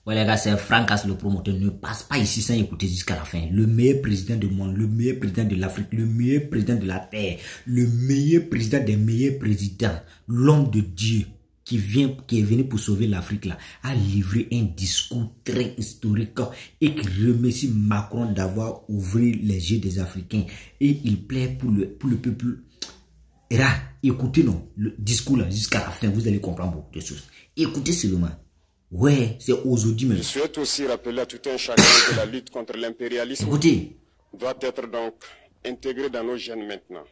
Ouais les gars, c'est Francas le promoteur. Ne passe pas ici sans écouter jusqu'à la fin. Le meilleur président du monde, le meilleur président de l'Afrique, le meilleur président de la Terre, le meilleur président des meilleurs présidents, l'homme de Dieu qui est venu pour sauver l'Afrique là, a livré un discours très historique et qui remercie Macron d'avoir ouvert les yeux des Africains. Et il plaît pour le peuple. Et là, écoutez non, le discours là jusqu'à la fin, vous allez comprendre beaucoup de choses. Écoutez seulement. Ouais, c'est aujourd'hui même. Je souhaite aussi rappeler à tout un chacun que la lutte contre l'impérialisme doit être donc intégrée dans nos gènes maintenant.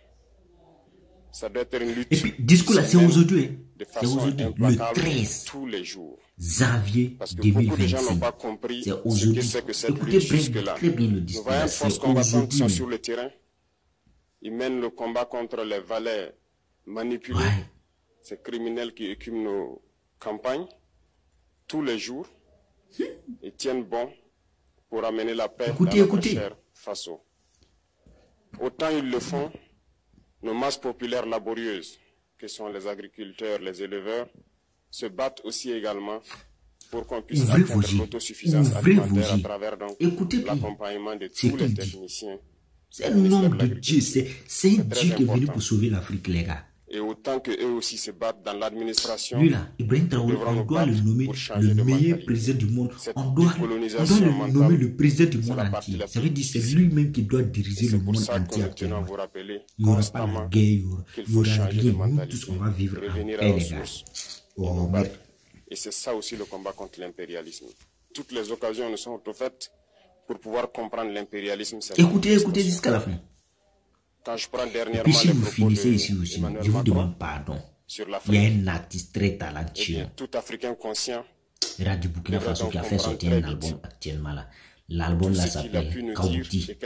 Ça doit être une lutte. Et puis, discours là, c'est aujourd'hui. C'est aujourd'hui, le 13 tous les jours. Janvier Parce que 2025. beaucoup de gens n'ont pas compris c'est ce que c'est que cette Écoutez lutte jusque-là. très bien le Nous discours. voyons force combattantes qui sont sur le terrain. Ils mènent le combat contre les valets manipulés, ces criminels qui écument nos campagnes tous les jours et tiennent bon pour amener la paix dans notre cher Faso. Autant ils le font, nos masses populaires laborieuses, que sont les agriculteurs, les éleveurs, se battent aussi également pour qu'on puisse atteindre l'autosuffisance alimentaire à travers l'accompagnement de tous les techniciens. C'est le nom de Dieu, c'est un Dieu qui est venu pour sauver l'Afrique, les gars. Et autant qu'eux aussi se battent dans l'administration, lui là, Ibrahim Traoré, on doit le nommer le meilleur président du monde. On doit le nommer le président du monde entier. Ça veut dire que c'est lui-même qui doit diriger le monde entier actuellement. Il n'y aura pas la guerre, il n'y aura rien. Nous tous, on va vivre en paix, les gars. Et c'est ça aussi le combat contre l'impérialisme. Toutes les occasions nous sont offertes pour pouvoir comprendre l'impérialisme. Écoutez jusqu'à la fin. Quand je prends dernièrement et puis si vous finissez ici aussi, je vous demande pardon. Il y a un artiste très talentueux. Tout Africain conscient. Il y a du Burkina Faso qui a fait sortir un album actuellement là. L'album là s'appelle Kaouti.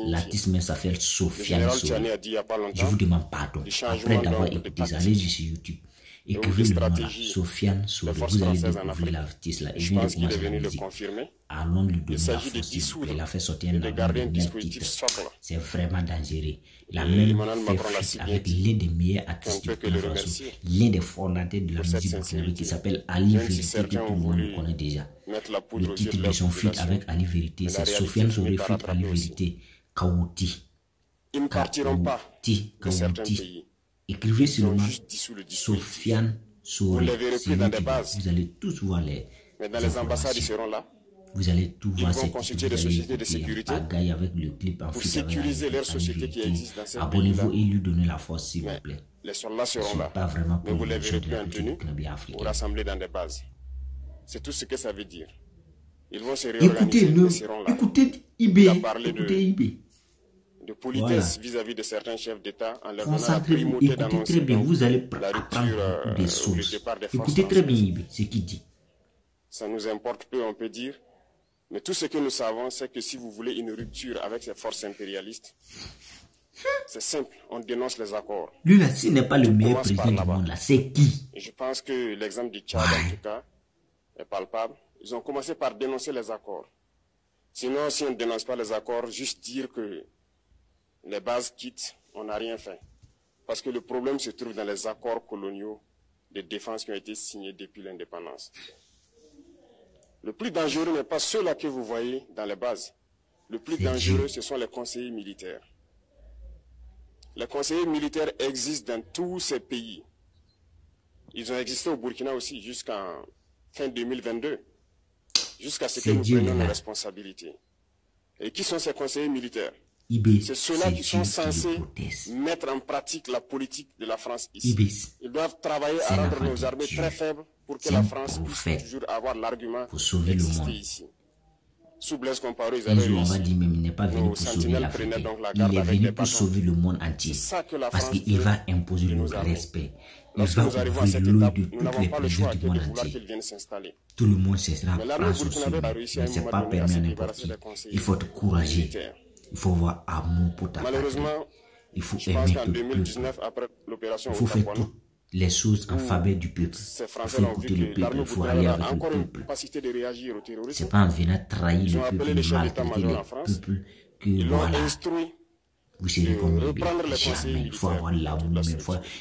L'artiste même s'appelle Sofiane Souri. Je vous demande pardon. Après d'avoir écouté ça, allez-y sur YouTube. Écrivez le nom là, Sofiane Souri. Vous allez découvrir l'artiste là. Il vient de commencer la musique. Allons lui donner la force. Il a fait sortir un album de même titre. C'est vraiment dangereux. Il a même fait feat avec l'un des meilleurs artistes du Burkina Faso, l'un des fondateurs de la musique burkinabé qui s'appelle Ali Vérité, que tout le monde connaît déjà. Le titre de son feat avec Ali Vérité, c'est Sofiane Souri feat Ali Vérité, Kaouti. Kaouti. Écrivez seulement Sofiane Souri. Vous allez tous voir les ambassades seront là. Vous allez tout voir cette sociétés de sécurité avec le clip en pour sécuriser leurs sociétés qui existent dans cette pays. Abonnez-vous et lui donnez la force s'il vous plaît. Les soldats seront là. Pas vraiment mais vous les verrez plus en tenue ou rassemblés dans des bases. C'est tout ce que ça veut dire. Ils vont se réorganiser et seront là. Écoutez IB. De politesse vis-à-vis de certains chefs d'État en leur donnant la primauté d'annoncer très bien, vous allez apprendre des sources. Écoutez très bien IB, ce qu'il dit. Ça nous importe peu, on peut dire. Mais tout ce que nous savons, c'est que si vous voulez une rupture avec ces forces impérialistes, c'est simple, on dénonce les accords. Lui là, s'il n'est pas le meilleur président du monde là, c'est qui? Et je pense que l'exemple du Tchad, en tout cas, est palpable. Ils ont commencé par dénoncer les accords. Sinon, si on ne dénonce pas les accords, juste dire que les bases quittent, on n'a rien fait. Parce que le problème se trouve dans les accords coloniaux de défense qui ont été signés depuis l'indépendance. Le plus dangereux n'est pas ceux-là que vous voyez dans les bases. Le plus dangereux, ce sont les conseillers militaires. Les conseillers militaires existent dans tous ces pays. Ils ont existé au Burkina aussi jusqu'en fin 2022. Jusqu'à ce que nous prenions nos responsabilités. Et qui sont ces conseillers militaires? C'est ceux-là qui sont censés mettre en pratique la politique de la France ici. Ils doivent travailler à rendre nos armées très faibles pour que la France puisse toujours avoir l'argument d'exister ici. Sous Blaise Compaoré, ils avaient on va dire même, il n'est pas venu pour sauver l'Afrique. Il est venu pour sauver le monde entier. Parce qu'il va imposer le respect. Il va ouvrir l'œil de tous les présidents du monde entier. Tout le monde cessera de prendre son souvenir. Mais ce n'est pas permis à n'importe qui. Il faut être courageux. Il faut avoir amour pour ta patrie. Il faut aimer le peuple. Il faut faire toutes les choses en faveur du peuple. Il faut écouter le peuple. Il faut aller avec le peuple. Ce n'est pas en venant trahir le peuple, maltraiter le peuple que voilà. Vous serez comme lui. Jamais. Il faut avoir l'amour.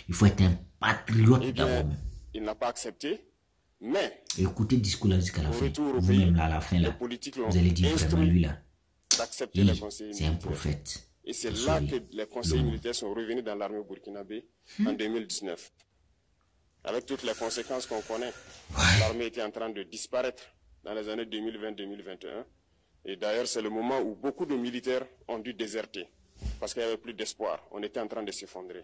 Il faut être un patriote d'abord. Il n'a pas accepté. Mais, écoutez le discours là jusqu'à la fin. Vous-même là, à la fin, là, vous allez dire vraiment lui là. C'est un prophète. Et c'est là que les conseillers militaires sont revenus dans l'armée burkinabé en 2019. Avec toutes les conséquences qu'on connaît, l'armée était en train de disparaître dans les années 2020-2021. Et d'ailleurs, c'est le moment où beaucoup de militaires ont dû déserter parce qu'il n'y avait plus d'espoir. On était en train de s'effondrer.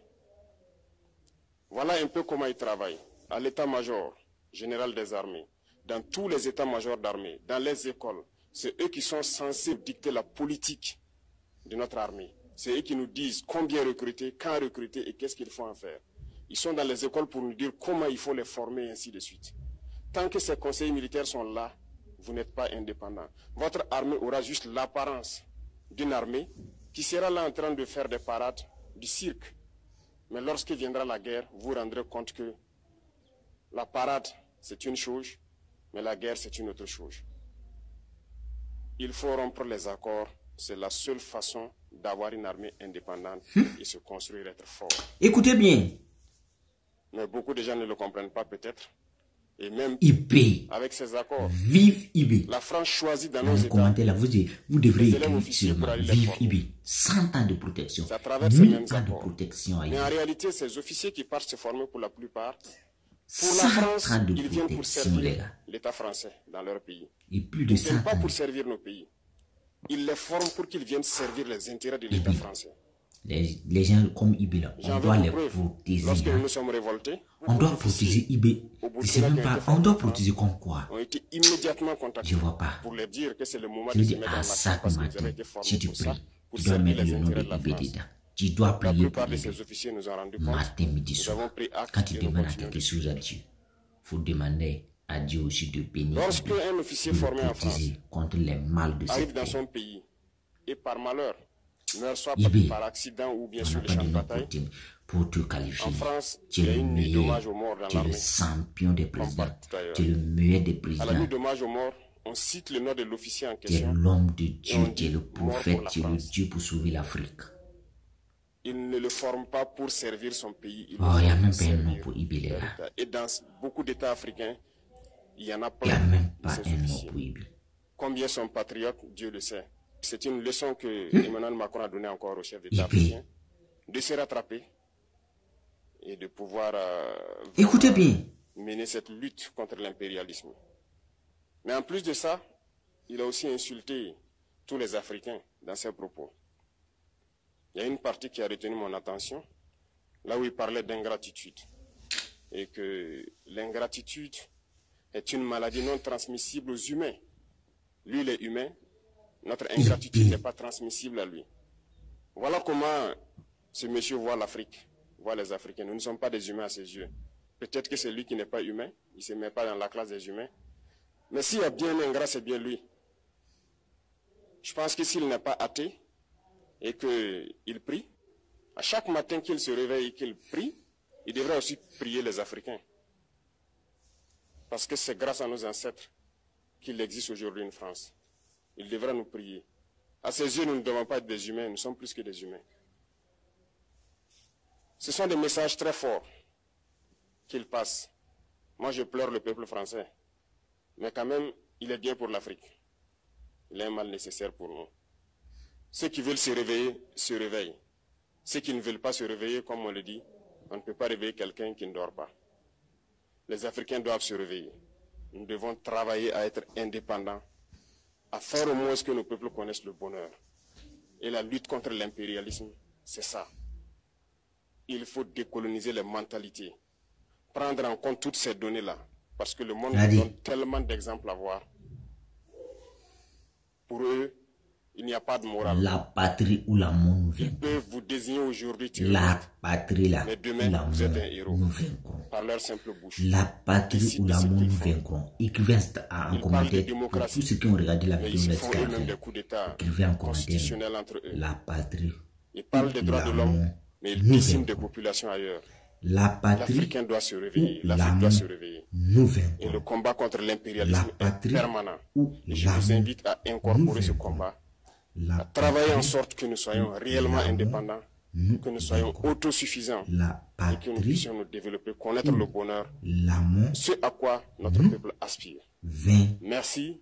Voilà un peu comment ils travaillent. À l'état-major général des armées, dans tous les états-majors d'armée, dans les écoles, c'est eux qui sont censés dicter la politique de notre armée. C'est eux qui nous disent combien recruter, quand recruter et qu'est-ce qu'il faut en faire. Ils sont dans les écoles pour nous dire comment il faut les former et ainsi de suite. Tant que ces conseillers militaires sont là, vous n'êtes pas indépendant. Votre armée aura juste l'apparence d'une armée qui sera là en train de faire des parades, du cirque. Mais lorsque viendra la guerre, vous vous rendrez compte que la parade, c'est une chose, mais la guerre, c'est une autre chose. Il faut rompre les accords. C'est la seule façon d'avoir une armée indépendante et se construire, être fort. Écoutez bien. Mais beaucoup de gens ne le comprennent pas peut-être. Et même IB. avec ces accords, Vive IB. la France choisit dans Dans nos le États. commentaire là, vous devrez écrire officiers seulement pour aller les Vive former. IB. 100 ans de protection. C'est à travers ces 1000 mêmes ans de accords. protection. Mais en réalité, ces officiers qui partent se former pour la plupart, pour 100 la France, ans de ils viennent pour protection, les servir gars. l'État français dans leur pays. Et plus Ils de ne 100 viennent pas ans. pour servir nos pays. Ils les forment pour qu'ils viennent servir les intérêts de l'État français. Les gens comme IB là, on doit les protéger. Lorsque nous Hein. nous sommes révoltés, On doit protéger IB. C'est même pas. On doit protéger comme quoi? ont été immédiatement contactés Je vois pas. pour leur dire que c'est le moment Je de dis se mettre en à action chaque parce qu'ils matin, avaient été formés si tu pour ça, pries, pour tu dois servir mettre les le nom de intérêts de la IB France. dedans. Tu dois La prier pour plupart de IB. ces officiers nous ont rendu compte. Matin, midi, Nous soir. avons pris acte Quand tu et nous demandes à continuons quelque de chose à Dieu, il faut demander à Dieu aussi de bénir. Lorsque IB, un officier de le formé en France protéger contre les mal de arrive cette dans terre. son pays et par malheur meurt soit IB, par accident ou bien on sur n'a le pas champ de de nom bataille, pour te qualifier. en France, Tu il y es a le une nuit meilleur. d'hommage aux morts dans Tu es le l'armée. champion des Comme présidents. partout ailleurs. Tu es le meilleur des À la présidents. nuit d'hommage aux morts, on cite le nom de l'officier en Tu es question. l'homme de Et Dieu, on tu es dit le mort prophète, pour la tu es le France. Dieu pour sauver l'Afrique. Il ne le forme pas pour servir son pays. Il Oh, le il n'y a forme même pour pas un nom servir pour IB, les leur gars. État. Et dans beaucoup d'États africains, il y en a Il n'y a plein même de pas ces un nom officiers. pour IB. Combien sont patriotes, Dieu le sait. C'est une leçon que Emmanuel Macron a donnée encore au chef d'État IB. africain, de se rattraper et de pouvoir Écoutez vraiment bien. mener cette lutte contre l'impérialisme. Mais en plus de ça, il a aussi insulté tous les Africains dans ses propos. Il y a une partie qui a retenu mon attention, là où il parlait d'ingratitude. Et que l'ingratitude est une maladie non transmissible aux humains. Lui, il est humain. Notre ingratitude n'est pas transmissible à lui. Voilà comment ce monsieur voit l'Afrique, voit les Africains. Nous ne sommes pas des humains à ses yeux. Peut-être que c'est lui qui n'est pas humain. Il ne se met pas dans la classe des humains. Mais s'il y a bien un ingrat, c'est bien lui. Je pense que s'il n'est pas athée et qu'il prie, à chaque matin qu'il se réveille et qu'il prie, il devrait aussi prier les Africains. Parce que c'est grâce à nos ancêtres qu'il existe aujourd'hui une France. Il devrait nous prier. À ses yeux, nous ne devons pas être des humains, nous sommes plus que des humains. Ce sont des messages très forts qu'il passe. Moi, je pleure le peuple français. Mais quand même, il est bien pour l'Afrique. Il est un mal nécessaire pour nous. Ceux qui veulent se réveiller, se réveillent. Ceux qui ne veulent pas se réveiller, comme on le dit, on ne peut pas réveiller quelqu'un qui ne dort pas. Les Africains doivent se réveiller. Nous devons travailler à être indépendants, à faire au moins ce que nos peuples connaissent le bonheur. Et la lutte contre l'impérialisme, c'est ça. Il faut décoloniser les mentalités, prendre en compte toutes ces données-là, parce que le monde nous donne tellement d'exemples à voir. Pour eux, il n'y a pas de morale. La patrie où l'amour nous Ils vaincra. peuvent vous désigner aujourd'hui La terroriste, patrie là mais où demain, l'amour vous êtes un héros, nous vaincrons. par leur simple bouche. La patrie Ici, où c'est ce l'amour qu'ils nous font. vaincront. Écrivez en Ils parlent de commentaire pour démocratie, tous ceux qui ont regardé la mais vidéo ils de font jusqu'à la eux-mêmes fin. des coups d'État Écrivez en commentaire. constitutionnels entre eux. La patrie. Ils parlent des droits de l'homme, mais ils déciment des populations ailleurs. La patrie. L'Africain doit se réveiller, où l'Afrique doit l'amour se réveiller. nous Et vaincrons. le combat contre l'impérialisme La est patrie permanent. où Et je vous l'amour invite à incorporer ce combat, La à travailler en patrie sorte que nous soyons réellement l'amour indépendants que nous soyons autosuffisants et que nous puissions nous développer, connaître le bonheur, ce à quoi notre peuple aspire. Merci.